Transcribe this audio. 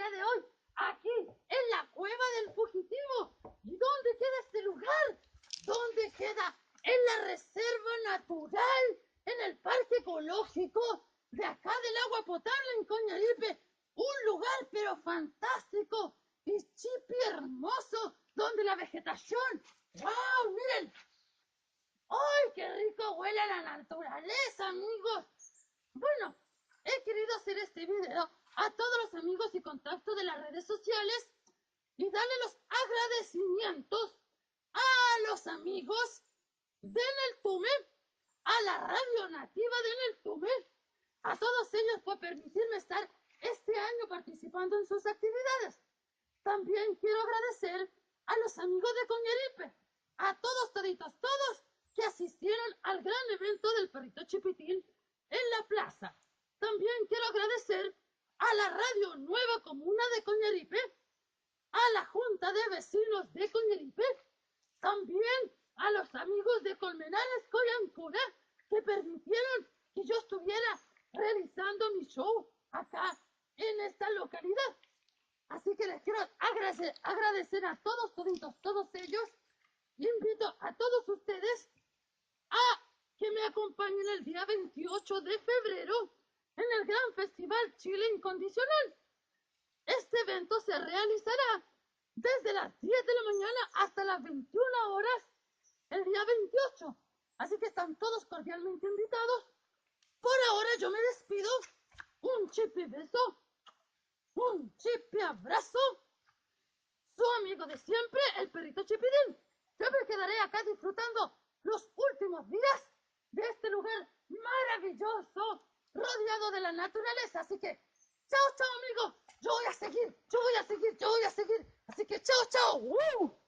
día de hoy, aquí, en la cueva del fugitivo. ¿Y dónde queda este lugar? ¿Dónde queda? En la reserva natural, en el parque ecológico de acá del agua potable en Coñaripe. Un lugar pero fantástico y chipi hermoso, donde la vegetación, ¡wow! Miren, ¡ay, qué rico huele la naturaleza, amigos! Bueno, he querido hacer este video a todos los amigos y contactos de las redes sociales y darle los agradecimientos a los amigos de Neltume, a la radio nativa de Neltume, a todos ellos por permitirme estar este año participando en sus actividades. También quiero agradecer a los amigos de Coñaripe, a todos, toditos, todos que asistieron al gran evento del perrito Chipitín en la plaza. También quiero agradecer a la Radio Nueva Comuna de Coñaripe, a la Junta de Vecinos de Coñaripe, también a los amigos de Colmenares Coyancura que permitieron que yo estuviera realizando mi show acá en esta localidad. Así que les quiero agradecer a todos, toditos, todos ellos. Invito a todos ustedes a que me acompañen el día 28 de febrero en el Gran Festival Chile Incondicional. Este evento se realizará desde las 10 de la mañana hasta las 21 horas el día 28. Así que están todos cordialmente invitados. Por ahora yo me despido. Un chipi beso, un chipi abrazo. Su amigo de siempre, el perrito Chipidín. Yo me quedaré acá disfrutando los últimos días de este lugar maravilloso, rodeado de la naturaleza. Así que, chao, chao, amigo. Yo voy a seguir. Así que, chao, chao.